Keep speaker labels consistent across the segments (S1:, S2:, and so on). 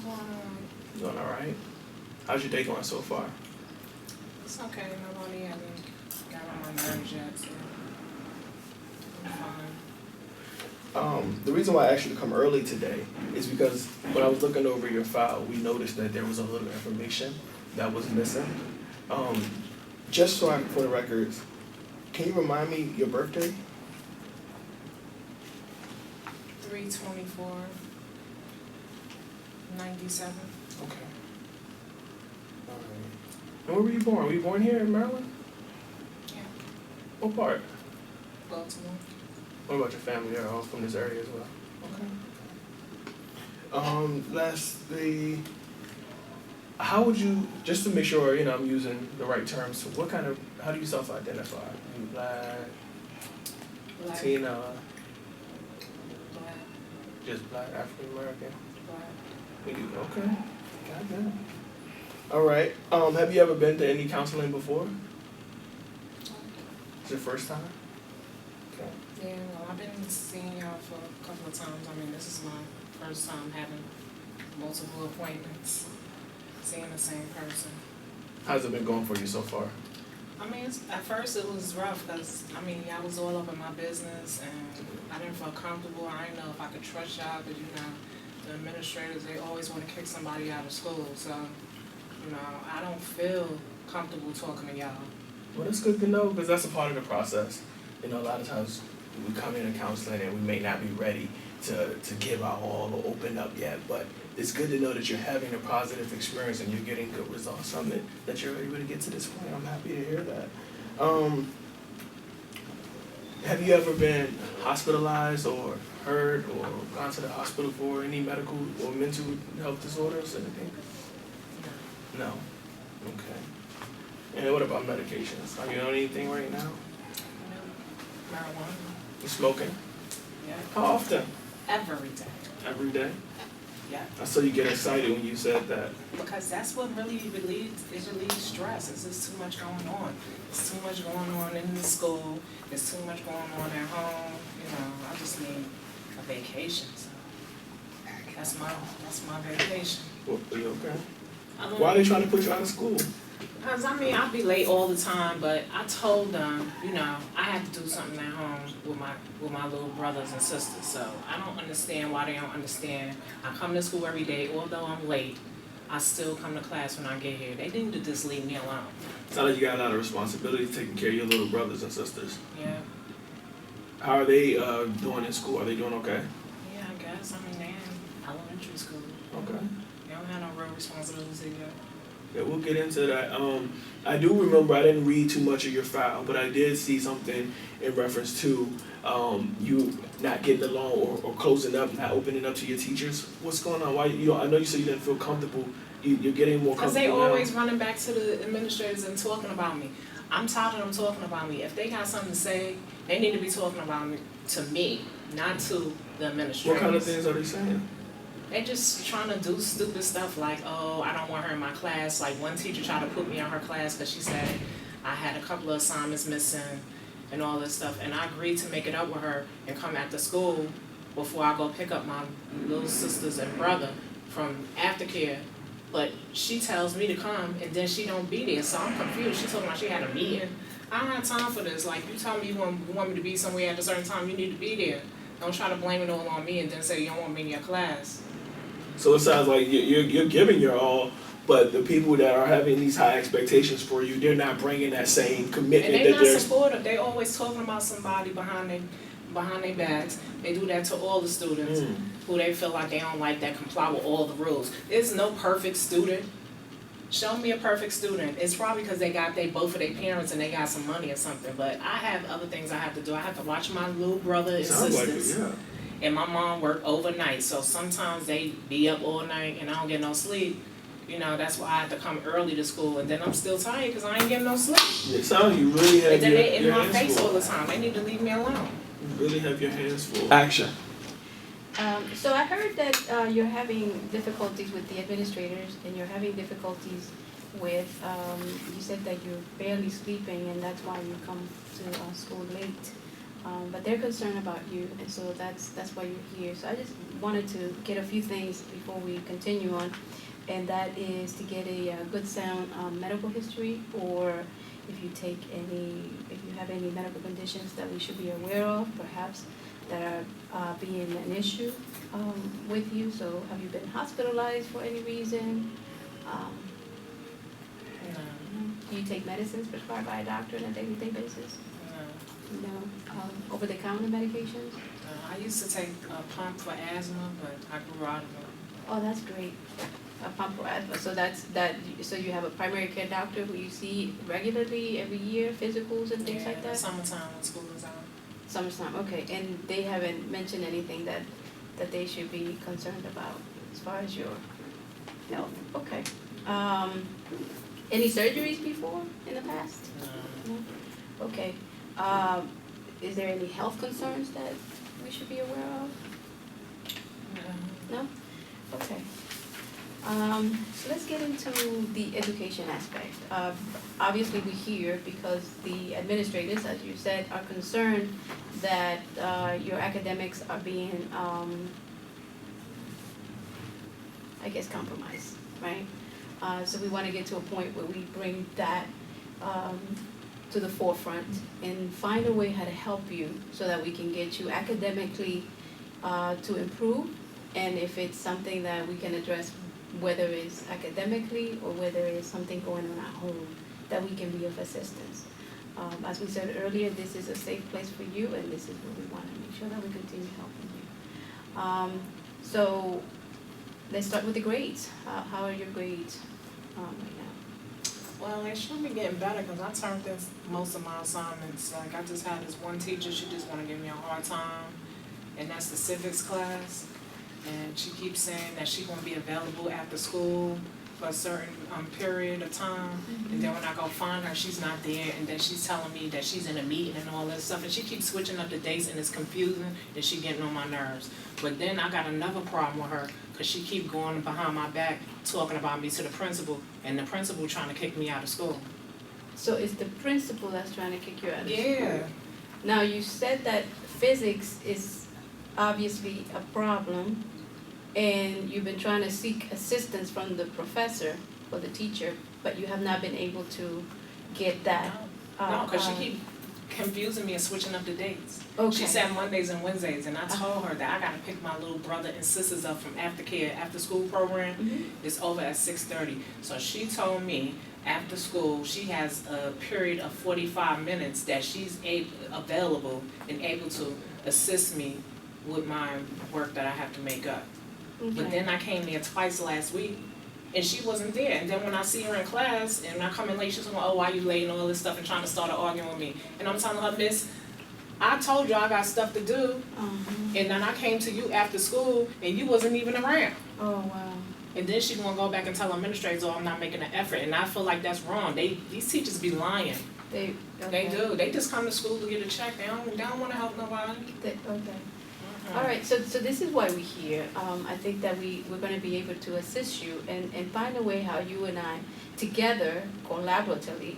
S1: going on?
S2: Doing all right. How's your day going so far?
S1: It's okay. Nobody hasn't got on my nerves yet, so I'm fine.
S2: The reason why I asked you to come early today is because when I was looking over your file, we noticed that there was a little information that was missing. Just so for the records, can you remind me your birthday?
S1: 3/24/97.
S2: Okay. All right. And where were you born? Were you born here in Maryland?
S1: Yeah.
S2: What part?
S1: Baltimore.
S2: What about your family? They're all from this area as well. Okay. Lastly, how would you, just to make sure, I'm using the right terms, how do you self-identify? Are you black, Latina,
S1: Black.
S2: just black, African American?
S1: Black.
S2: Okay. Got that. All right. Have you ever been to any counseling before? It's your first time? Okay.
S1: Yeah, well, I've been seeing y'all for a couple of times. I mean, this is my first time having multiple appointments, seeing the same person.
S2: How's it been going for you so far?
S1: I mean, at first it was rough because, I was all up in my business and I didn't feel comfortable. I didn't know if I could trust y'all because, the administrators, they always want to kick somebody out of school. So, I don't feel comfortable talking to y'all.
S2: Well, that's good to know because that's a part of the process. A lot of times we come into counseling and we may not be ready to give our all or open up yet, but it's good to know that you're having a positive experience and you're getting good results from it, that you're able to get to this point. I'm happy to hear that. Have you ever been hospitalized or hurt or gone to the hospital for any medical or mental health disorders or anything? No. Okay. And what about medications? Are you on anything right now?
S1: Marijuana.
S2: You smoking?
S1: Yeah.
S2: How often?
S1: Every day.
S2: Every day?
S1: Yeah.
S2: I saw you get excited when you said that.
S1: Because that's what really relieves stress. It's just too much going on. It's too much going on in the school. There's too much going on at home. I just need a vacation. So that's my vacation.
S2: Well, are you okay? Why are they trying to put you out of school?
S1: Because, I'll be late all the time, but I told them, I have to do something at home with my little brothers and sisters. So I don't understand why they don't understand. I come to school every day, although I'm late, I still come to class when I get here. They need to just leave me alone.
S2: Sounds like you got a lot of responsibility taking care of your little brothers and sisters.
S1: Yeah.
S2: How are they doing in school? Are they doing okay?
S1: Yeah, I guess. They're in elementary school.
S2: Okay.
S1: They don't have no real responsibilities yet.
S2: Yeah, we'll get into that. I do remember I didn't read too much of your file, but I did see something in reference to you not getting along or closing up, not opening up to your teachers. What's going on? Why I know you said you didn't feel comfortable. You're getting more comfortable.
S1: Because they always
S2: now.
S1: running back to the administrators and talking about me. I'm tired of them talking about me. If they got something to say, they need to be talking about me to me, not to the administrators.
S2: What kind of things are they saying?
S1: They just trying to do stupid stuff like, oh, I don't want her in my class. Like one teacher tried to put me in her class because she said I had a couple of assignments missing and all this stuff. And I agreed to make it up with her and come after school before I go pick up my little sisters and brother from aftercare. But she tells me to come and then she don't be there. So I'm confused. She told me she had a meeting. I don't have time for this. Like you tell me you want me to be somewhere at a certain time, you need to be there. Don't try to blame it all on me and then say you don't want me in your class.
S2: So it sounds like you're giving your all, but the people that are having these high expectations for you, they're not bringing that same commitment.
S1: And they're not supportive. They always talking about somebody behind their backs. They do that to all the students who they feel like they don't like that comply with all the rules. There's no perfect student. Show me a perfect student. It's probably because they got both of their parents and they got some money or something. But I have other things I have to do. I have to watch my little brother and sisters.
S2: Like it, yeah.
S1: And my mom worked overnight, so sometimes they be up all night and I don't get no sleep. That's why I have to come early to school, and then I'm still tired because I ain't getting no sleep.
S2: It sounds like you really have
S1: and then they in
S2: your
S1: my
S2: hands
S1: face
S2: full.
S1: all the time. They need to leave me alone.
S2: You really have your hands full. Action.
S3: So I heard that you're having difficulties with the administrators, and you're having difficulties with, you said that you're barely sleeping, and that's why you come to school late. But they're concerned about you, and so that's why you're here. So I just wanted to get a few things before we continue on, and that is to get a good sound medical history, or if you have any medical conditions that we should be aware of, perhaps that are being an issue with you. So have you been hospitalized for any reason?
S1: No.
S3: Do you take medicines prescribed by a doctor on a day-to-day basis?
S1: No.
S3: No. Over-the-counter medications?
S1: I used to take a pump for asthma, but I grew out of it.
S3: Oh, that's great. A pump for asthma. So you have a primary care doctor who you see regularly every year, physicals and things like
S1: In
S3: that?
S1: the summertime when school is out.
S3: Summertime, okay. And they haven't mentioned anything that they should be concerned about as far as your health? Okay. Any surgeries before in the past?
S1: No.
S3: No? Okay. Is there any health concerns that we should be aware of? No? Okay. So let's get into the education aspect. Obviously we're here because the administrators, as you said, are concerned that your academics are being, I guess, compromised, right? So we want to get to a point where we bring that to the forefront and find a way how to help you so that we can get you academically to improve. And if it's something that we can address, whether it's academically or whether it's something going on at home, that we can be of assistance. As we said earlier, this is a safe place for you, and this is what we want to make sure that we continue helping you. So let's start with the grades. How are your grades right now?
S1: Well, they should be getting better because I turned in most of my assignments. Like, I just had this one teacher, she just want to give me a hard time, and that's the civics class. And she keeps saying that she's gonna be available after school for a certain period of time. And then when I go find her, she's not there. And then she's telling me that she's in a meeting and all this stuff. And she keeps switching up the dates, and it's confusing, and she's getting on my nerves. But then I got another problem with her because she keep going behind my back talking about me to the principal, and the principal trying to kick me out of school.
S3: So it's the principal that's trying to kick you out of school?
S1: Yeah.
S3: Now, you said that physics is obviously a problem, and you've been trying to seek assistance from the professor or the teacher, but you have not been able to get that.
S1: No, because she keep confusing me and switching up the dates.
S3: Okay.
S1: She said Mondays and Wednesdays, and I told her that I gotta pick my little brother and sisters up from aftercare, after school program. It's over at 6:30. So she told me after school she has a period of 45 minutes that she's available and able to assist me with my work that I have to make up. But then I came there twice last week, and she wasn't there. And then when I see her in class, and I come in late, she's like, oh, why you late and all this stuff, and trying to start an argument with me. And I'm telling her, Miss, I told you I got stuff to do, and then I came to you after school, and you wasn't even around.
S3: Oh, wow.
S1: And then she's gonna go back and tell administrators, oh, I'm not making an effort, and I feel like that's wrong. These teachers be lying.
S3: They
S1: do. They just come to school to get a check. They don't want to help nobody.
S3: Okay. All right, so this is why we're here. I think that we're going to be able to assist you and find a way how you and I together, collaboratively,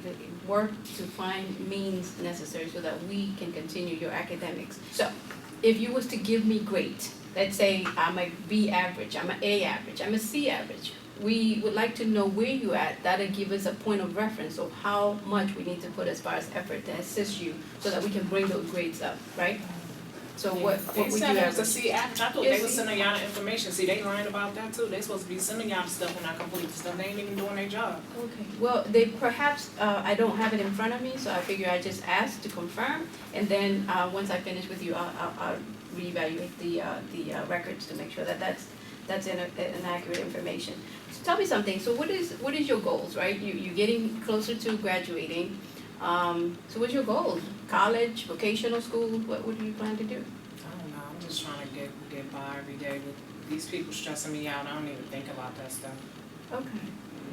S3: work to find means necessary so that we can continue your academics. So if you was to give me grade, let's say I'm a B average, I'm an A average, I'm a C average, we would like to know where you at. That'll give us a point of reference of how much we need to put as far as effort to assist you so that we can bring those grades up, right? So what would you
S1: have
S3: have?
S1: to see after? I thought they were sending y'all the information. See, they lying about that too. They supposed to be sending y'all the stuff when I complete the stuff. They ain't even doing their job.
S3: Okay, well, they perhaps, I don't have it in front of me, so I figure I just ask to confirm, and then, once I finish with you, I'll reevaluate the records to make sure that that's an accurate information. So tell me something, so what is your goals, right? You're getting closer to graduating, so what's your goals? College, vocational school, what do you plan to do?
S1: I don't know, I'm just trying to get by every day with these people stressing me out. I don't even think about that stuff.
S3: Okay.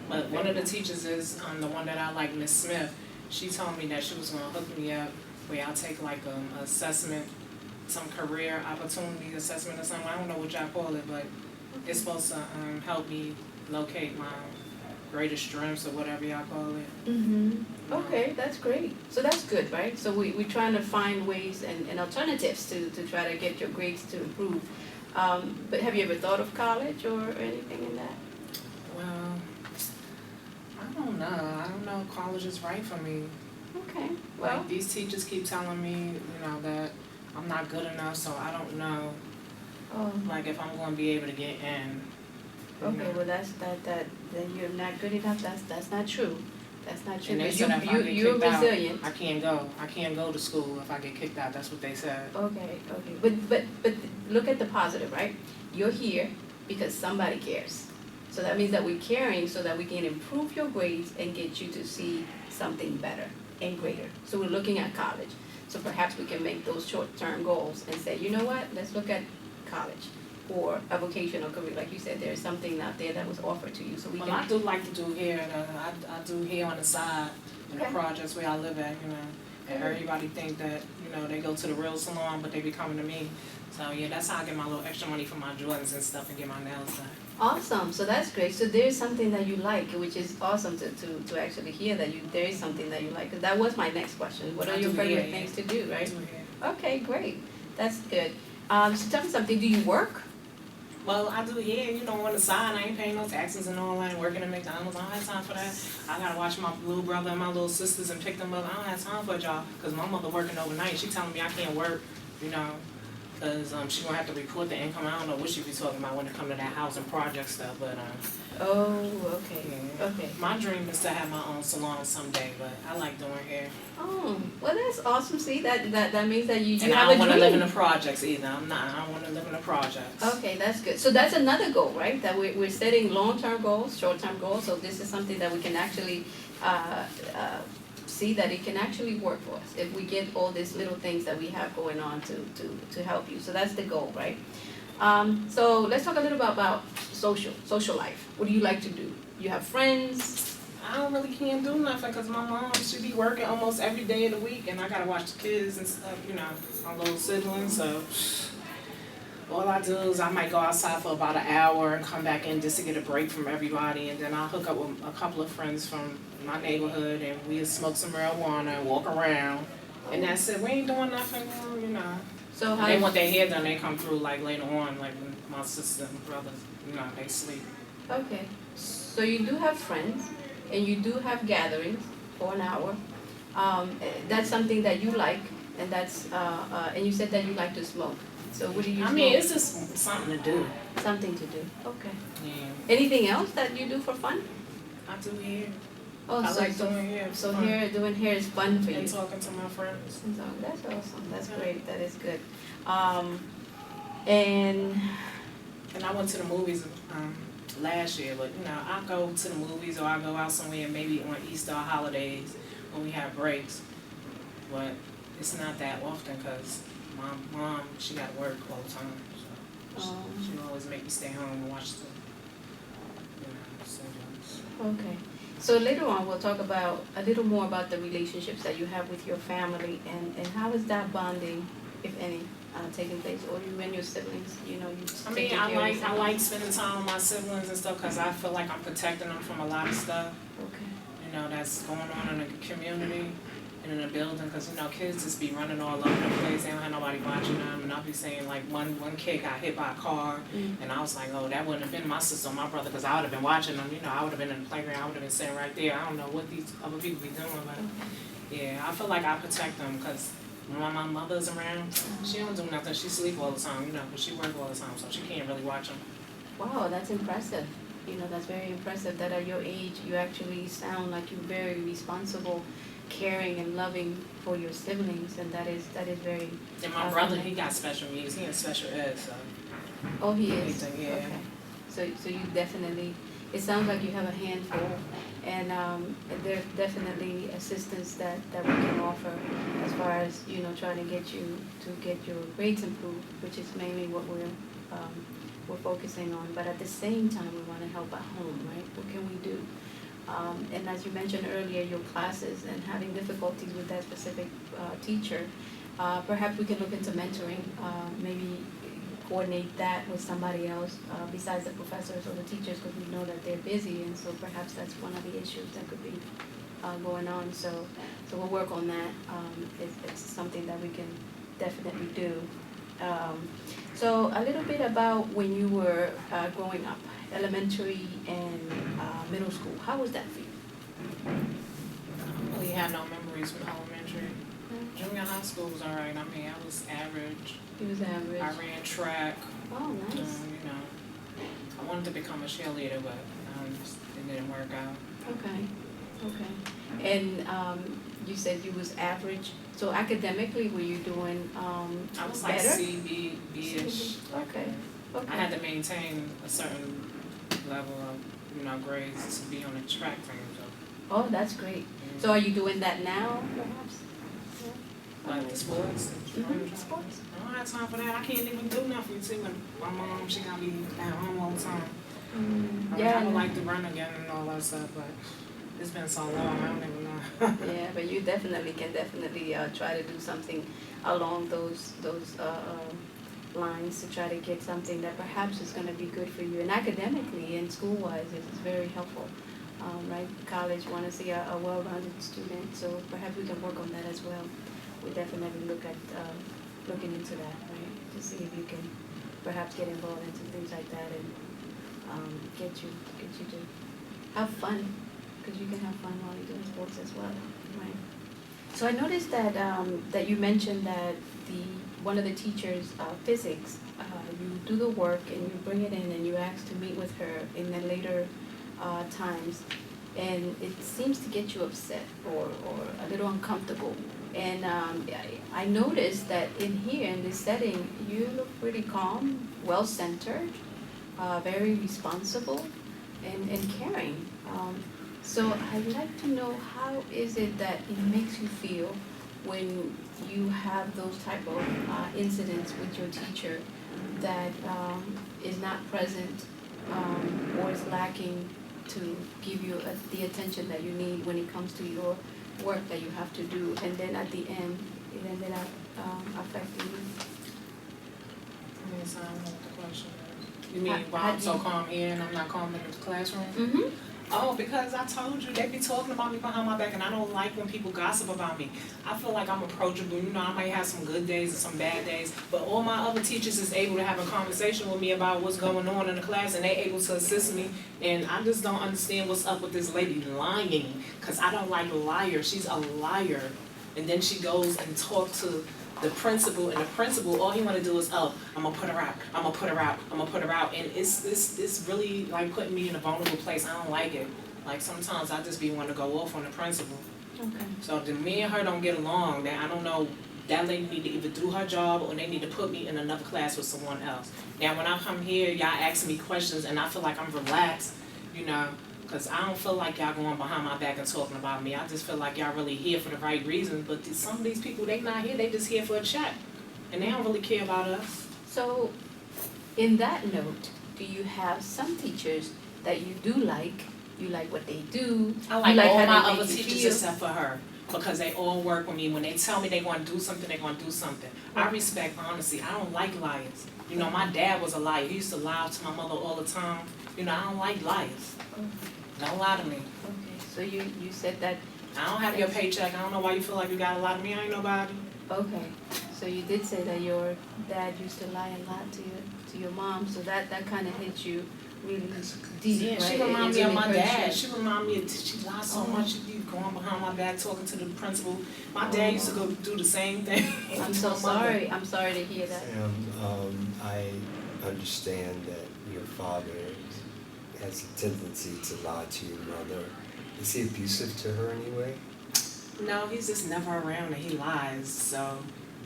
S1: But one of the teachers is, the one that I like, Miss Smith, she told me that she was gonna hook me up where I'll take like assessment, some career opportunity assessment or something. I don't know what y'all call it, but it's supposed to help me locate my greatest strengths or whatever y'all call it.
S3: Okay, that's great. So that's good, right? So we're trying to find ways and alternatives to try to get your grades to improve. But have you ever thought of college or anything in that?
S1: Well, I don't know. I don't know if college is right for me.
S3: Okay, well,
S1: Like, these teachers keep telling me, that I'm not good enough, so I don't know, like, if I'm gonna be able to get in.
S3: okay, well, then you're not good enough, that's not true. That's not true,
S1: And they
S3: but
S1: said if I get
S3: you're
S1: kicked out,
S3: resilient.
S1: I can't go to school if I get kicked out, that's what they said.
S3: Okay, but look at the positive, right? You're here because somebody cares. So that means that we're caring so that we can improve your grades and get you to see something better and greater. So we're looking at college. So perhaps we can make those short-term goals and say, you know what, let's look at college or a vocational career. Like you said, there's something out there that was offered to you, so we
S1: Well,
S3: can.
S1: I do like to do hair, I do hair on the side, in the
S3: Okay.
S1: projects where I live at, and everybody think that, they go to the real salon, but they be coming to me. So, yeah, that's how I get my little extra money for my Jordans and stuff and get my nails done.
S3: Awesome, so that's great. So there's something that you like, which is awesome to actually hear that there is something that you like. 'Cause that was my next question. What are
S1: I
S3: your
S1: do
S3: favorite
S1: hair,
S3: things
S1: yeah.
S3: to do,
S1: I
S3: right?
S1: do hair.
S3: Okay, great. That's good. So tell me something. Do you work?
S1: Well, I do hair, on the side, I ain't paying no taxes and all that, working at McDonald's, I don't have time for that. I gotta watch my little brother and my little sisters and pick them up, I don't have time for a job, cause my mother working overnight, she telling me I can't work, cause she gonna have to report the income, I don't know what she be talking about when it come to that housing project stuff, but
S3: Oh, okay.
S1: yeah.
S3: Okay.
S1: My dream is to have my own salon someday, but I like doing hair.
S3: Oh, well, that's awesome. See, that means that you
S1: And
S3: have
S1: I
S3: a
S1: don't wanna
S3: dream.
S1: live in the projects either, I don't wanna live in the projects.
S3: Okay, that's good. So that's another goal, right? That we're setting long-term goals, short-term goals. So this is something that we can actually see that it can actually work for us if we get all these little things that we have going on to help you. So that's the goal, right? So let's talk a little bit about social life. What do you like to do? You have friends?
S1: I don't really can't do nothing because my mom, she be working almost every day of the week and I gotta watch the kids and stuff, my little siblings, so all I do is I might go outside for about an hour and come back in just to get a break from everybody, and then I'll hook up with a couple of friends from my neighborhood and we'll smoke some marijuana and walk around, and that's it. We ain't doing nothing,
S3: So
S1: When
S3: how
S1: they want their hair done, they come through like later on, like when my sister and brothers, they sleep.
S3: Okay, so you do have friends, and you do have gatherings for an hour. That's something that you like, and and you said that you like to smoke. So what do you smoke?
S1: I mean, it's just something to do.
S3: Something to do, okay.
S1: Yeah.
S3: Anything else that you do for fun?
S1: I do hair.
S3: Oh,
S1: I
S3: so,
S1: like doing hair.
S3: so doing hair is fun for you.
S1: And talking to my friends.
S3: So that's awesome, that's great, that is good. And
S1: And I went to the movies last year, but I go to the movies or I go out somewhere maybe on Easter or holidays when we have breaks. But it's not that often because my mom, she got to work all the time. So she always make me stay home and watch the siblings.
S3: okay, so later on, we'll talk about, a little more about the relationships that you have with your family and how is that bonding, if any, taking place, or you and your siblings, you
S1: I
S3: take
S1: mean,
S3: care of
S1: I
S3: yourself?
S1: like spending time with my siblings and stuff because I feel like I'm protecting them from a lot of stuff,
S3: Okay,
S1: that's going on in the community and in the building, because kids just be running all over the place, they don't have nobody watching them, and I'll be saying like one kid got hit by a car, and I was like, oh, that wouldn't have been my sister or my brother, because I would have been watching them, I would have been in the playground, I would have been sitting right there, I don't know what these other people be doing, but yeah, I feel like I protect them, because when my mother's around, she don't do nothing, she sleep all the time, but she work all the time, so she can't really watch them.
S3: wow, that's impressive, that's very impressive, that at your age, you actually sound like you're very responsible, caring and loving for your siblings, and that is very.
S1: And my brother, he got special needs, he in special ed, so.
S3: Oh, he is?
S1: Yeah.
S3: Okay. So you definitely, it sounds like you have a handful, and there's definitely assistance that we can offer as far as, trying to get your grades improved, which is mainly what we're focusing on. But at the same time, we want to help at home, right? What can we do? And as you mentioned earlier, your classes and having difficulties with that specific teacher, perhaps we can look into mentoring, maybe coordinate that with somebody else besides the professors or the teachers, because we know that they're busy, and so perhaps that's one of the issues that could be going on. So we'll work on that. It's something that we can definitely do. So a little bit about when you were growing up, elementary and middle school. How was that for you?
S1: We had no memories from elementary. Junior high school was alright. I mean, I was average.
S3: It was average.
S1: I ran track.
S3: Oh, nice.
S1: You know, I wanted to become a cheerleader, but it didn't work out.
S3: Okay. And you said you was average. So academically, were you doing
S1: I was like
S3: better?
S1: C, B-ish.
S3: Okay.
S1: I had to maintain a certain level of, grades to be on the track team. So.
S3: Oh, that's great. So are you doing that now, perhaps?
S1: Like the sports?
S3: Sports.
S1: I don't have time for that. I can't even do nothing. See, when my mom, she got me at home all the time. I would like to run again and all that stuff, but it's been so long, I don't even know.
S3: Yeah, but you definitely can try to do something along those lines to try to get something that perhaps is going to be good for you. And academically and school-wise, it's very helpful. Right? College want to see a well-rounded student, so perhaps we can work on that as well. We definitely look at looking into that, right? To see if you can perhaps get involved into things like that and get you to have fun, because you can have fun while you're doing sports as well, right? So I noticed that that you mentioned that one of the teachers, physics, you do the work and you bring it in and you ask to meet with her in the later times, and it seems to get you upset or a little uncomfortable. And I noticed that in here, in this setting, you look pretty calm, well-centered, very responsible, and caring. So I'd like to know, how is it that it makes you feel when you have those type of incidents with your teacher that is not present or is lacking to give you the attention that you need when it comes to your work that you have to do, and then at the end it ended up affecting you?
S1: Yes, I don't know what the question is. You mean why I'm so calm here and I'm not calm in the classroom?
S3: Mm-hmm.
S1: Oh, because I told you, they be talking about me behind my back, and I don't like when people gossip about me. I feel like I'm approachable. I might have some good days and some bad days, but all my other teachers is able to have a conversation with me about what's going on in the class, and they able to assist me. And I just don't understand what's up with this lady lying, because I don't like liars. She's a liar. And then she goes and talks to the principal, and the principal, all he want to do is, I'm gonna put her out, I'm gonna put her out, I'm gonna put her out, and it's really like putting me in a vulnerable place. I don't like it. Like sometimes I just be wanting to go off on the principal.
S3: Okay.
S1: So the me and her don't get along. Then I don't know. That lady need to either do her job or they need to put me in another class with someone else. Now when I come here, y'all ask me questions and I feel like I'm relaxed, because I don't feel like y'all going behind my back and talking about me. I just feel like y'all really here for the right reasons. But some of these people, they not here. They just here for a check, and they don't really care about us.
S3: So, in that note, do you have some teachers that you do like? You like what they do?
S1: I like
S3: you
S1: all
S3: how
S1: my
S3: they
S1: other
S3: make you
S1: teachers
S3: feel?
S1: except for her, because they all work with me. When they tell me they want to do something, they want to do something. I respect honesty. I don't like liars. My dad was a liar. He used to lie to my mother all the time. I don't like liars. Don't lie to me.
S3: Okay, so you said that.
S1: I don't have your paycheck. I don't know why you feel like you got a lot of me. I ain't nobody.
S3: Okay, so you did say that your dad used to lie a lot to your mom, so that kind of hit you really deep,
S1: Yeah,
S3: right?
S1: she remind me of my dad.
S3: You.
S1: She remind me of, she lied so much, she be going behind my back talking to the principal. My dad used to go do the same thing.
S3: I'm so sorry. I'm sorry to hear that.
S4: I understand that your father has a tendency to lie to your mother. Is he abusive to her anyway?
S1: No, he's just never around and he lies. So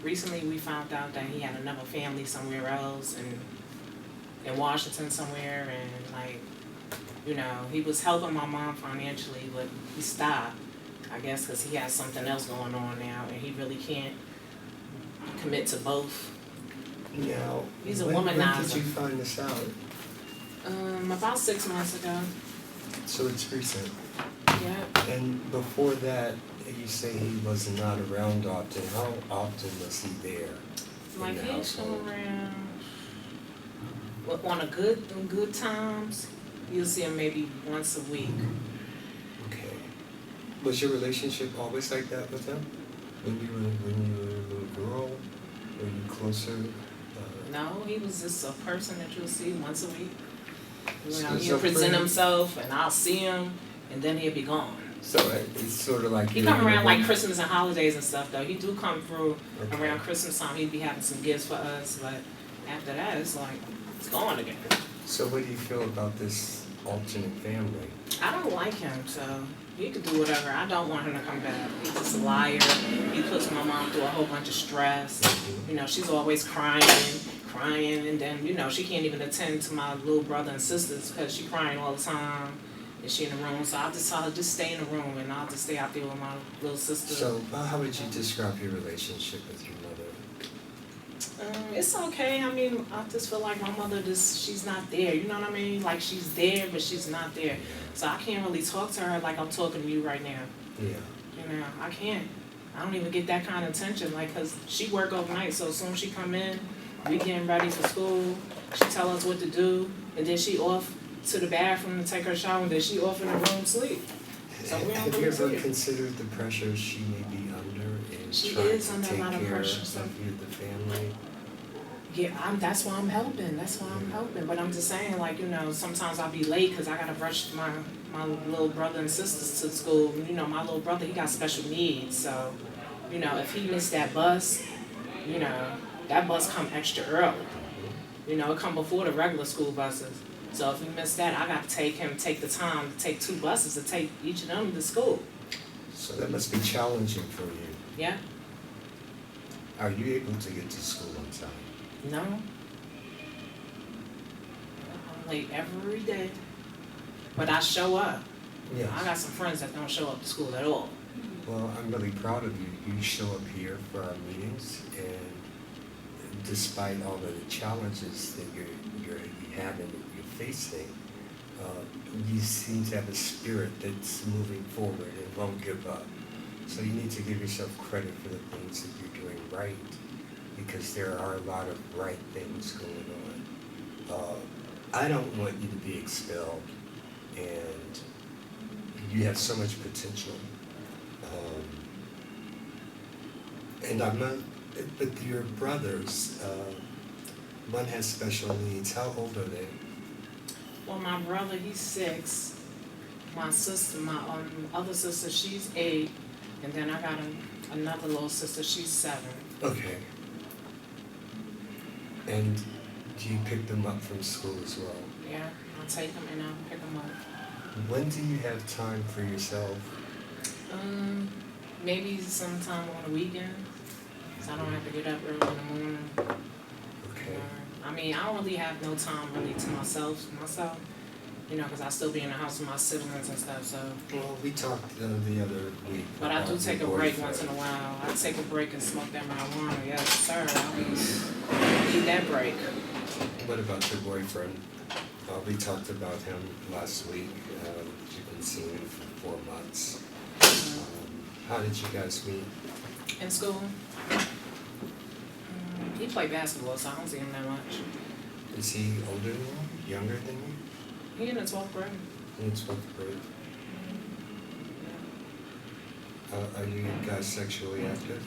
S1: recently we found out that he had another family somewhere else and in Washington somewhere, and he was helping my mom financially, but he stopped, I guess, because he has something else going on now and he really can't commit to both.
S4: Now,
S1: He's a
S4: when
S1: womanizer.
S4: did you find this out?
S1: About 6 months ago.
S4: So it's recent.
S1: Yeah.
S4: And before that, you say he was not around often. How often was he there?
S1: Like
S4: in the
S1: he's come
S4: household?
S1: around On a good times, you'll see him maybe once a week.
S4: Okay. Was your relationship always like that with him? When you were a little girl? Were you closer?
S1: No, he was just a person that you'll see once a week.
S4: So
S1: He'll present himself, and I'll see him, and then he'll be gone.
S4: So it's sort of like
S1: He come around like Christmas and holidays and stuff, though. He do come through around Christmas time. He'd be having some gifts for us, but after that, it's like it's gone again.
S4: So what do you feel about this alternate family?
S1: I don't like him, so he can do whatever. I don't want him to come back. He's just a liar. He puts my mom through a whole bunch of stress. You know, she's always crying, and then, you know, she can't even attend to my little brother and sisters because she's crying all the time. And she in the room, so I'll just tell her, just stay in the room, and I'll just stay out there with my little sister.
S4: So how would you describe your relationship with your mother?
S1: It's okay. I mean, I just feel like my mother she's not there. You know what I mean? Like, she's there, but she's not there. So I can't really talk to her like I'm talking to you right now.
S4: Yeah.
S1: You know, I can't. I don't even get that kind of attention, like, because she work overnight, so as soon as she come in, we getting ready for school, she tell us what to do, and then she off to the bathroom to take her shower, and then she off in her room sleep. So we don't
S4: Have you
S1: really
S4: ever
S1: see her.
S4: considered the pressure she may be under in
S1: She
S4: trying
S1: is
S4: to
S1: under a
S4: take
S1: lot of
S4: care
S1: pressure, so-
S4: of you, the family?
S1: Yeah, that's why I'm helping. But I'm just saying, like, you know, sometimes I'll be late because I gotta rush my little brother and sisters to school. And, you know, my little brother, he got special needs, so, you know, if he missed that bus, you know, that bus come extra early. You know, it come before the regular school buses. So if he missed that, I got to take the time to take 2 buses to take each of them to school.
S4: So that must be challenging for you.
S1: Yeah?
S4: Are you able to get to school on time?
S1: No. I'm late every day. But I show up.
S4: Yes.
S1: I got some friends that don't show up to school at all.
S4: Well, I'm really proud of you. You show up here for our meetings, and despite all of the challenges that you have and that you're facing, you seem to have a spirit that's moving forward and won't give up. So you need to give yourself credit for the things that you're doing right, because there are a lot of right things going on. I don't want you to be expelled, and you have so much potential. And I'm not, but your brothers, one has special needs. How old are they?
S1: Well, my brother, he's 6. My sister, my other sister, she's 8. And then I got another little sister, she's 7.
S4: Okay. And do you pick them up from school as well?
S1: Yeah, I'll take them and I'll pick them up.
S4: When do you have time for yourself?
S1: Maybe sometime on the weekend, so I don't have to get up early in the morning.
S4: Okay.
S1: I mean, I don't really have no time really to myself, you know, because I still be in the house with my siblings and stuff, so.
S4: Well, we talked the other week.
S1: But I do
S4: about
S1: take a
S4: your
S1: break
S4: boyfriend.
S1: once in a while. I take a break and smoke that marijuana, yes, sir. I need that break.
S4: What about your boyfriend? We talked about him last week. You've been seeing him for 4 months. How did you guys meet?
S1: In school, he played basketball, so I don't see him that much.
S4: Is he older than you? Younger than you?
S1: He in the 12th grade.
S4: In 12th grade. Are you guys sexually active?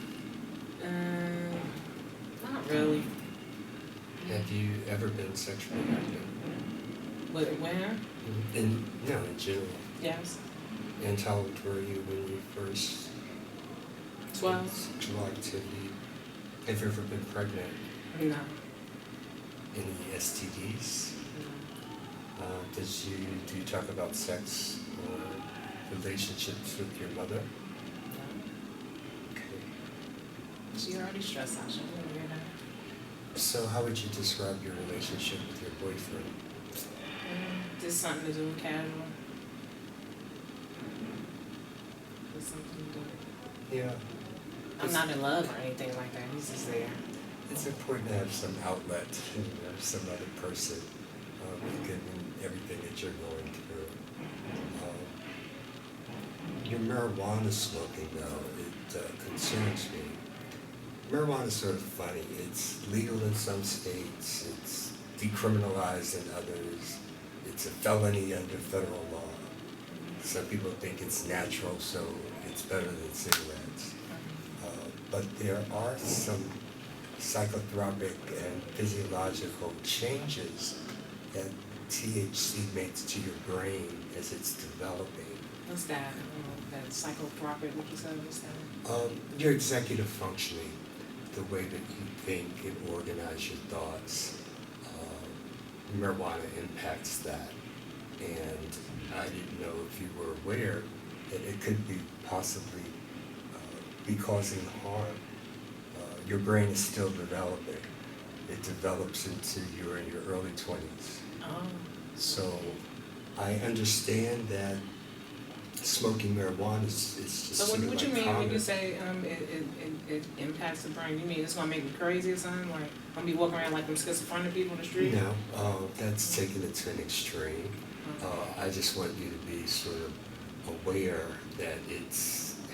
S1: Not really.
S4: Have you ever been sexually active?
S1: But when?
S4: In general.
S1: Yes.
S4: And how old were you when you first
S1: 12.
S4: sexual activity? Have you ever been pregnant?
S1: No.
S4: Any STDs?
S1: No.
S4: Do you talk about sex or relationships with your mother?
S1: No.
S4: Okay.
S1: She already stressed out. She didn't hear that.
S4: So how would you describe your relationship with your boyfriend?
S1: Just something to do, casual. Just something to do.
S4: Yeah.
S1: I'm not in love or anything like that. He's just there.
S4: It's important to have some outlet, some other person, given everything that you're going through. Your marijuana smoking, though, it concerns me. Marijuana is sort of funny. It's legal in some states. It's decriminalized in others. It's a felony under federal law. Some people think it's natural, so it's better than cigarettes. But there are some psychotropic and physiological changes that THC makes to your brain as it's developing.
S1: What's that? That psychotropic, what you said, what's that?
S4: Your executive functioning, the way that you think and organize your thoughts. Marijuana impacts that. And I didn't know if you were aware that it could be possibly be causing harm. Your brain is still developing. It develops into you're in your early 20s.
S1: Oh.
S4: So I understand that smoking marijuana is just
S1: So
S4: sort of
S1: what
S4: like
S1: you mean when you
S4: common.
S1: say it impacts the brain? You mean it's gonna make me crazy or something? Like I'm gonna be walking around like them schizophrenic people in the street?
S4: No, that's taking it to an extreme. I just want you to be sort of aware that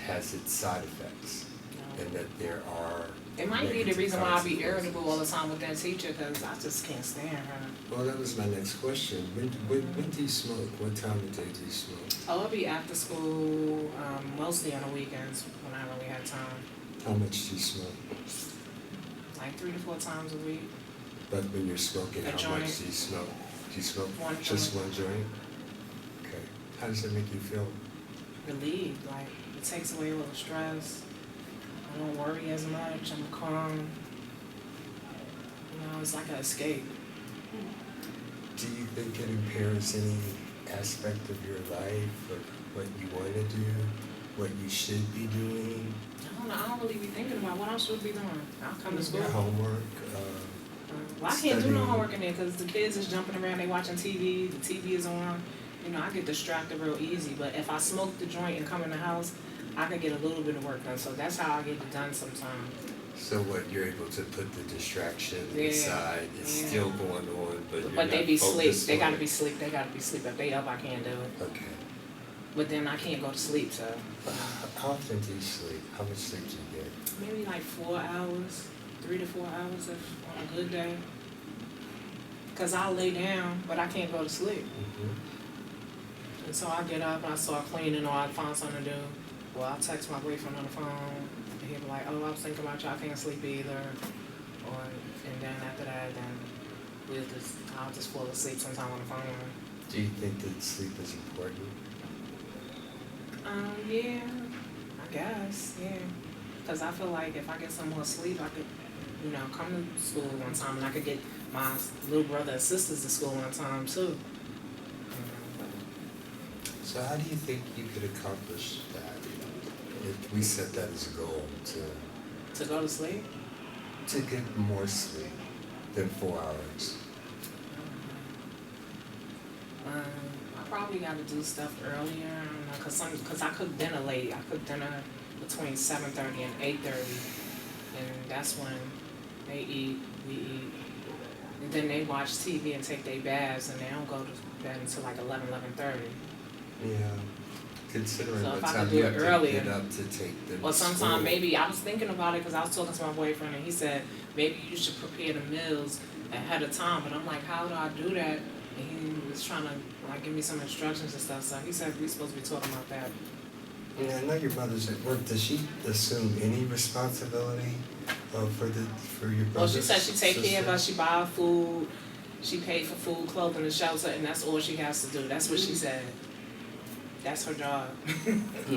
S4: has its side effects and that there are.
S1: It might be the
S4: negative
S1: reason why I be
S4: consequences.
S1: irritable all the time with that teacher because I just can't stand her.
S4: Well, that was my next question. When do you smoke? What time of day do you smoke?
S1: Oh, I'll be after school, mostly on the weekends when I really have time.
S4: How much do you smoke?
S1: Like 3 to 4 times a week.
S4: But when you're smoking,
S1: A
S4: how
S1: joint.
S4: much do you smoke? Do you smoke
S1: One
S4: just
S1: joint.
S4: one joint? Okay. How does that make you feel?
S1: Relieved, like it takes away all the stress. I don't worry as much. I'm calm. You know, it's like an escape.
S4: Do you think it impairs any aspect of your life or what you want to do, what you should be doing?
S1: I don't know. I don't really be thinking about what I'm supposed to be doing. I'll come to school.
S4: Your homework?
S1: Well, I can't do no
S4: studying.
S1: homework in there because the kids is jumping around. They watching TV. The TV is on. You know, I get distracted real easy. But if I smoke the joint and come in the house, I can get a little bit of work done. So that's how I get it done sometimes.
S4: So what, you're able to put the distraction
S1: Yeah,
S4: aside, it's
S1: yeah.
S4: still going on, but you're
S1: But they
S4: not
S1: be sleep.
S4: focused
S1: They
S4: on
S1: gotta
S4: it.
S1: be sleep. They gotta be sleep. If they up, I can't do it.
S4: Okay.
S1: But then I can't go to sleep. So
S4: How often do you sleep? How much sleep do you get?
S1: maybe like 4 hours, 3 to 4 hours if on a good day. Cause I'll lay down, but I can't go to sleep.
S4: Mm-hmm.
S1: And so I get up and I start cleaning or I find something to do. Well, I'll text my boyfriend on the phone and he'll be like, oh, I was thinking about you, I can't sleep either. And then after that, then I'll just fall asleep sometime on the phone.
S4: Do you think that sleep is important?
S1: Yeah, I guess, yeah. Cause I feel like if I get some more sleep, I could, you know, come to school one time and I could get my little brother and sisters to school one time too.
S4: So how do you think you could accomplish that? If we set that as a goal
S1: To go to sleep?
S4: to get more sleep than 4 hours.
S1: I probably got to do stuff earlier, I don't know, cause I cook dinner late. I cook dinner between 7:30 and 8:30, and that's when they eat, we eat, and then they watch TV and take their baths, and they don't go to bed until like 11:30.
S4: Yeah. Considering
S1: So
S4: what
S1: if I
S4: time
S1: could do
S4: you
S1: it
S4: have to
S1: earlier.
S4: get up to take them
S1: Or
S4: to
S1: sometime
S4: school.
S1: maybe, I was thinking about it because I was talking to my boyfriend and he said, maybe you should prepare the meals ahead of time. But I'm like, how do I do that? And he was trying to like give me some instructions and stuff. So he said we're supposed to be talking about that.
S4: Yeah, I know your mother's at work. Does she assume any responsibility for your
S1: Well,
S4: brother's
S1: she said she take care of us,
S4: sister?
S1: she buy food, she paid for food, clothing, and shelter, and that's all she has to do. That's what she said. That's her job.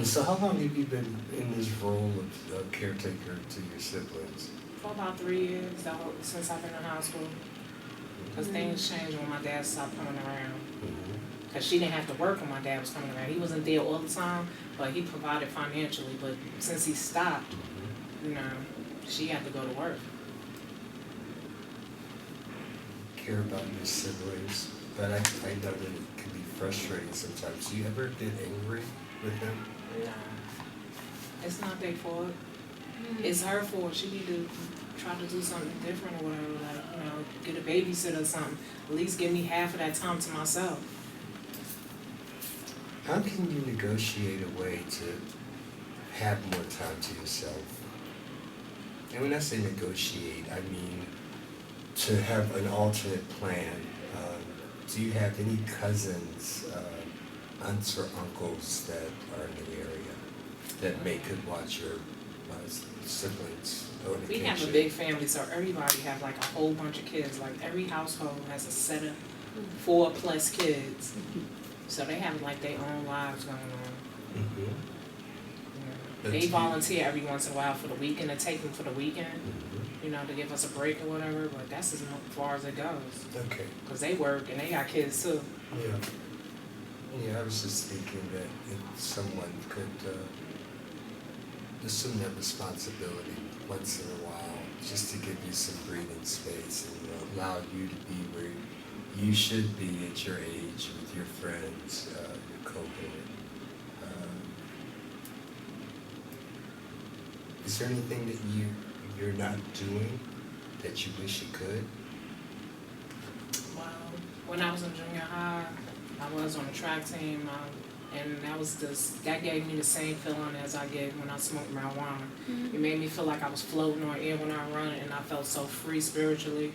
S4: So how long have you been in this role of caretaker to your siblings?
S1: For about 3 years, since I've been in high school. Because things changed when my dad stopped coming around. Because she didn't have to work when my dad was coming around. He wasn't there all the time, but he provided financially. But since he stopped, you know, she had to go to work.
S4: Care about your siblings, but I know that it can be frustrating sometimes. Do you ever get angry with them?
S1: Nah. It's not their fault. It's her fault. She need to try to do something different or whatever. Like, you know, get a babysitter or something. At least give me half of that time to myself.
S4: How can you negotiate a way to have more time to yourself? And when I say negotiate, I mean to have an alternate plan, do you have any cousins, aunts or uncles that are in the area that could watch your siblings on
S1: We
S4: occasion?
S1: have a big family, so everybody have like a whole bunch of kids. Like every household has a set of 4+ kids. So they have like their own lives going on.
S4: Mhm.
S1: Yeah. They volunteer every once in a while for the weekend to take them for the weekend,
S4: Mhm.
S1: you know, to give us a break or whatever, but that's as far as it goes.
S4: Okay.
S1: Cause they work and they got kids too.
S4: Yeah. Yeah, I was just thinking that if someone could assume that responsibility once in a while, just to give you some breathing space and allow you to be where you should be at your age with your friends, your cohort. Is there anything that you're not doing that you wish you could?
S1: Well, when I was in junior high, I was on the track team, and that gave me the same feeling as I get when I smoked marijuana. It made me feel like I was floating on air when I run, and I felt so free spiritually.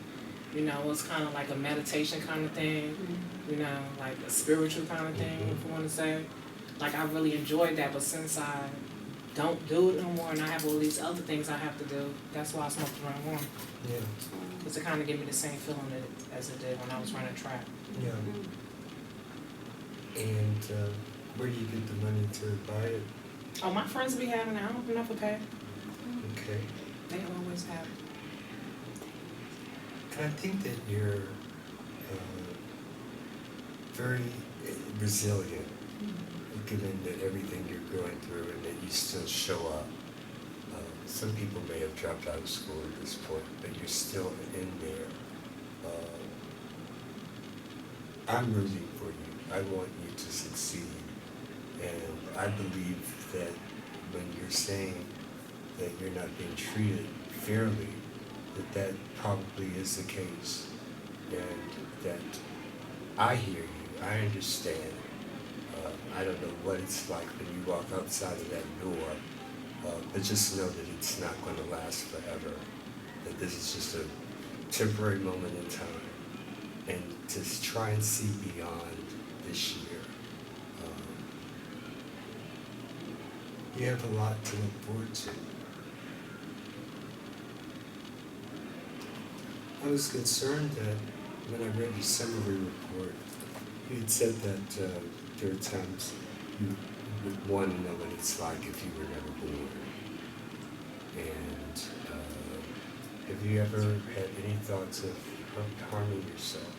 S1: You know, it was kind of like a meditation kind of thing, you know, like a spiritual kind of thing, if you want to say. Like, I really enjoyed that, but since I don't do it no more and I have all these other things I have to do, that's why I smoked marijuana.
S4: Yeah.
S1: Because it kind of gave me the same feeling as it did when I was running track.
S4: Yeah. And where do you get the money to buy it?
S1: Oh, my friends be having it. I don't never pay.
S4: Okay.
S1: They always have it.
S4: I think that you're very resilient, given that everything you're going through and that you still show up. Some people may have dropped out of school at this point, but you're still in there. I'm rooting for you. I want you to succeed. And I believe that when you're saying that you're not being treated fairly, that probably is the case. And that I hear you, I understand. I don't know what it's like when you walk outside of that door, but just know that it's not going to last forever. That this is just a temporary moment in time. And to try and see beyond this year. You have a lot to look forward to. I was concerned that when I read your summary report, you had said that there are times you would want to know what it's like if you were never born. And have you ever had any thoughts of harming yourself?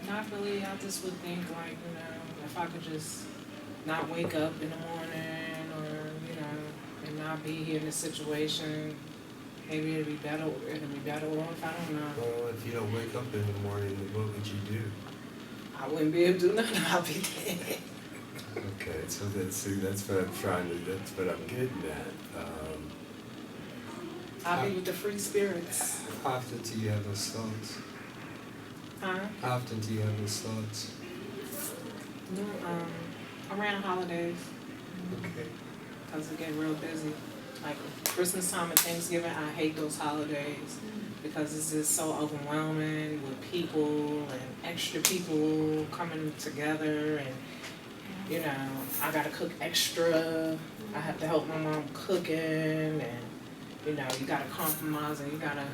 S1: Not really. I just would think like, you know, if I could just not wake up in the morning or, you know, and not be here in this situation, maybe it'd be better off, I don't know.
S4: Well, if you don't wake up in the morning, then what would you do?
S1: I wouldn't be able to do nothing, I'll be dead.
S4: Okay, so that's what I'm getting at.
S1: I'll be with the free spirits.
S4: How often do you have those thoughts?
S1: Huh?
S4: How often do you have those thoughts?
S1: Around holidays,
S4: Okay.
S1: because it get real busy. Like Christmas time and Thanksgiving, I hate those holidays because it's just so overwhelming with people and extra people coming together, and you know, I gotta cook extra. I have to help my mom cooking, and you know, you gotta compromise and you gotta,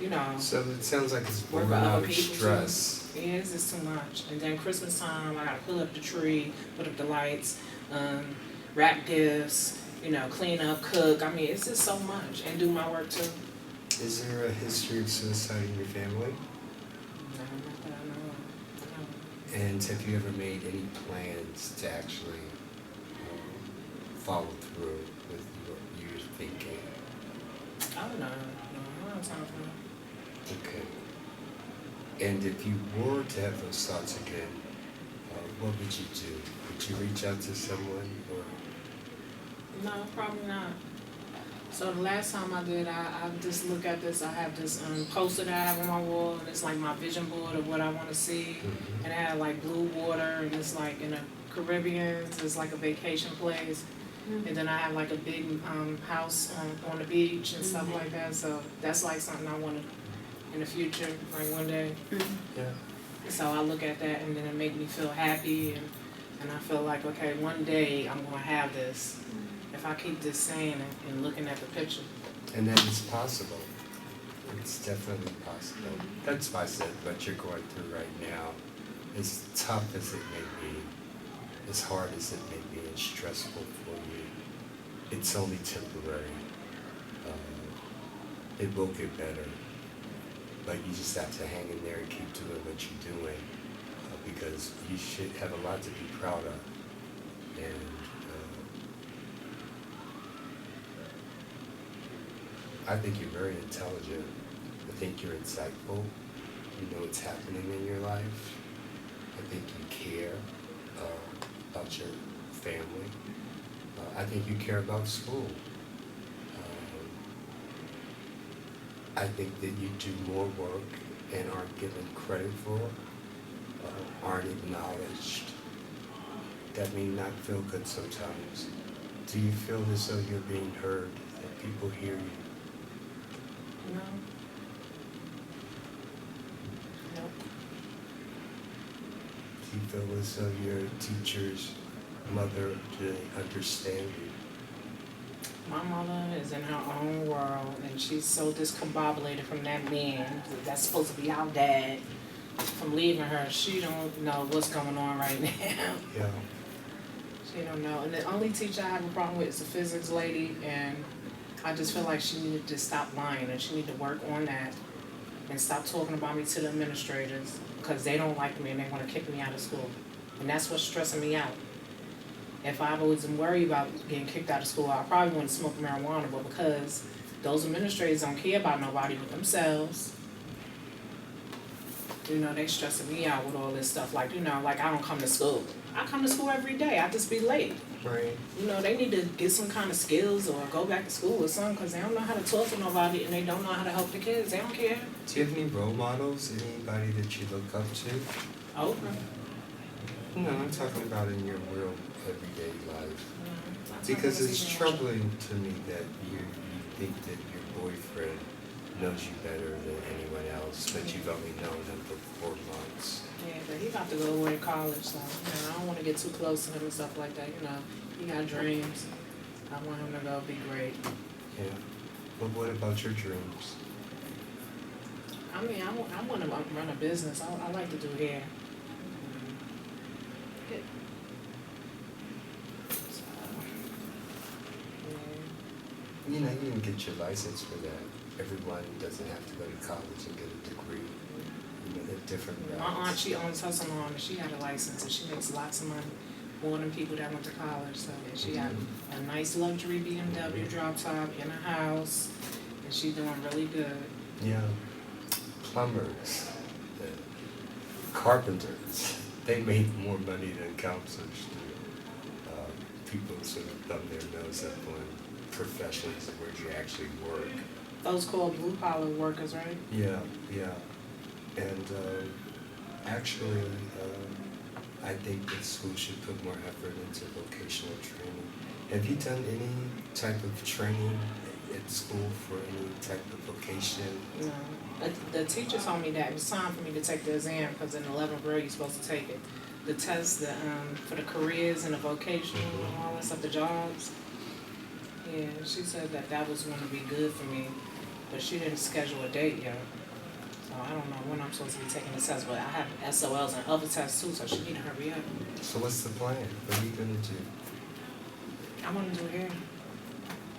S1: you know,
S4: So it sounds like it's
S1: work
S4: born
S1: with
S4: out
S1: other
S4: of
S1: people.
S4: stress.
S1: Too. Yeah, it's just too much. And then Christmas time, I gotta put up the tree, put up the lights, wrap gifts, you know, clean up, cook. I mean, it's just so much, and do my work too.
S4: Is there a history of suicide in your family?
S1: No, not that I know of. No.
S4: And have you ever made any plans to actually follow through with what you're thinking?
S1: I don't know. No, I don't have time for that.
S4: Okay. And if you were to have those thoughts again, what would you do? Would you reach out to someone, or?
S1: No, probably not. So the last time I did, I just look at this. I have this poster that I have on my wall, and it's like my vision board of what I want to see.
S4: Mm-hmm.
S1: And it had like blue water, and it's like in the Caribbean. It's like a vacation place. And then I have like a big house on the beach and stuff like that. So that's like something I want to in the future, like one day.
S4: Yeah.
S1: So I look at that and then it make me feel happy and I feel like, okay, one day I'm gonna have this. If I keep this saying and looking at the picture.
S4: And that is possible. It's definitely possible. That's why I said what you're going through right now, as tough as it may be, as hard as it may be, and stressful for you, it's only temporary. It will get better. But you just have to hang in there and keep doing what you're doing, because you should have a lot to be proud of. And I think you're very intelligent. I think you're insightful. You know what's happening in your life. I think you care about your family. I think you care about school. I think that you do more work and aren't given credit for, aren't acknowledged. That may not feel good sometimes. Do you feel as though you're being heard, that people hear you?
S1: No. Nope.
S4: Do you feel as though your teacher's mother, do they understand you?
S1: My mother is in her own world and she's so discombobulated from that man that's supposed to be our dad from leaving her. She don't know what's going on right now.
S4: Yeah.
S1: She don't know. And the only teacher I have a problem with is the physics lady, and I just feel like she needed to stop lying and she need to work on that and stop talking about me to the administrators because they don't like me and they want to kick me out of school. And that's what's stressing me out. If I wasn't worried about getting kicked out of school, I probably wouldn't smoke marijuana, but because those administrators don't care about nobody but themselves, you know, they stressing me out with all this stuff. Like, you know, like I don't come to school. I come to school every day. I just be late.
S4: Right.
S1: You know, they need to get some kind of skills or go back to school or something because they don't know how to talk to nobody and they don't know how to help the kids. They don't care.
S4: Do you have any role models, anybody that you look up to?
S1: Oprah.
S4: No, I'm talking about in your real everyday life.
S1: That's
S4: Because
S1: what I was
S4: it's
S1: even
S4: troubling to me that you think that your boyfriend knows you better than anyone else, but you've only known him for 4 months.
S1: Yeah, but he about to go away to college, so you know, I don't want to get too close to him and stuff like that. You know, he got dreams. I want him to go be great.
S4: Yeah. But what about your dreams?
S1: I mean, I want to run a business. I like to do hair. So, yeah.
S4: You know, you can get your license for that. Everyone doesn't have to go to college and get a degree. You know, there are different routes.
S1: My aunt, she owns her salon and she got a license and she makes lots of money, more than people that went to college. So yeah, she got a nice luxury BMW drop top in a house and she doing really good.
S4: Yeah. Plumbers, carpenters, they make more money than counselors do. People sort of thumb their nose up on professions where you actually work.
S1: Those called blue collar workers, right?
S4: Yeah, yeah. And actually, I think that schools should put more effort into vocational training. Have you done any type of training at school for any type of vocation?
S1: No. The teacher told me that it was time for me to take the exam because in 11th grade you're supposed to take it. The test for the careers and the vocational and all that stuff, the jobs. Yeah, she said that was going to be good for me, but she didn't schedule a date yet. So I don't know when I'm supposed to be taking the test, but I have SOLs and other tests too, so she need to hurry up.
S4: So what's the plan? What are you going to do?
S1: I want to do hair.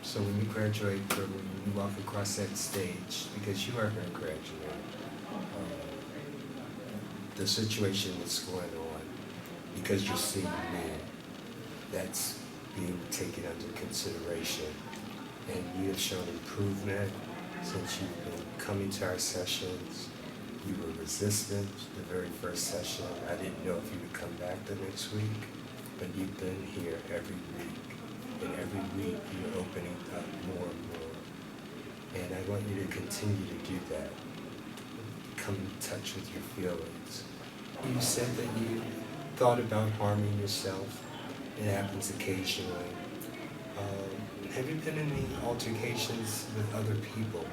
S4: So when you graduate, when you walk across that stage, because you are going to graduate, the situation that's going on, because you're seeing men, that's being taken under consideration. And you have shown improvement since you've been coming to our sessions. You were resistant the very first session. I didn't know if you would come back the next week, but you've been here every week. And every week you're opening up more and more. And I want you to continue to do that. Come in touch with your feelings. You said that you thought about harming yourself. It happens occasionally. Have you been in any altercations with other people?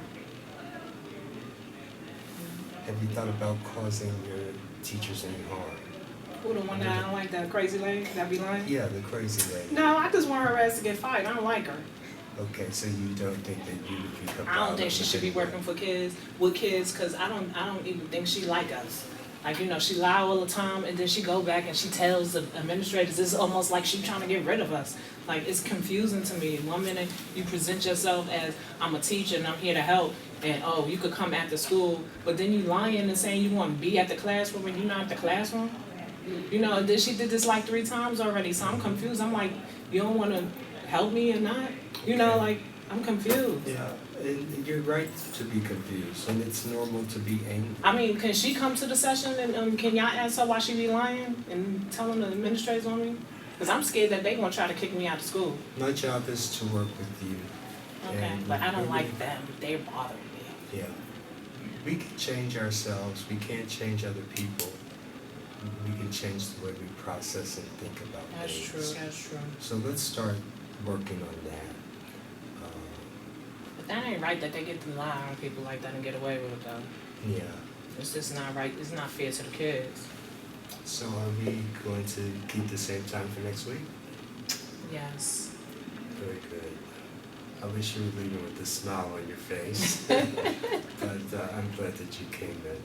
S4: Have you thought about causing your teachers any harm?
S1: Who, the one that I don't like, that crazy lady that be lying?
S4: Yeah, the crazy lady.
S1: No, I just want her ass to get fired. I don't like her.
S4: Okay, so you don't think that you would become
S1: I don't think she should be working for kids, with kids, cause I don't even think she like us. Like, you know, she lie all the time and then she go back and she tells the administrators, it's almost like she trying to get rid of us. Like, it's confusing to me. One minute you present yourself as, I'm a teacher and I'm here to help, and oh, you could come after school, but then you lying and saying you wanna be at the classroom and you're not at the classroom. You know, and then she did this like 3 times already, so I'm confused. I'm like, you don't wanna help me or not? You know, like, I'm confused.
S4: Yeah, and you're right to be confused, and it's normal to be angry.
S1: I mean, can she come to the session and can y'all ask her why she be lying and telling the administrators on me? Cause I'm scared that they gonna try to kick me out of school.
S4: My job is to work with you.
S1: Okay,
S4: and
S1: but I don't
S4: really-
S1: like them. They're bothering me.
S4: Yeah. We can change ourselves, we can't change other people. We can change the way we process and think about
S1: That's
S4: things.
S1: true, that's true.
S4: So let's start working on that.
S1: But that ain't right that they get to lie on people like that and get away with it though.
S4: Yeah.
S1: It's just not right. It's not fair to the kids.
S4: So are we going to keep the same time for next week?
S1: Yes.
S4: Very good. I wish you were leaving with a smile on your face. But I'm glad that you came in.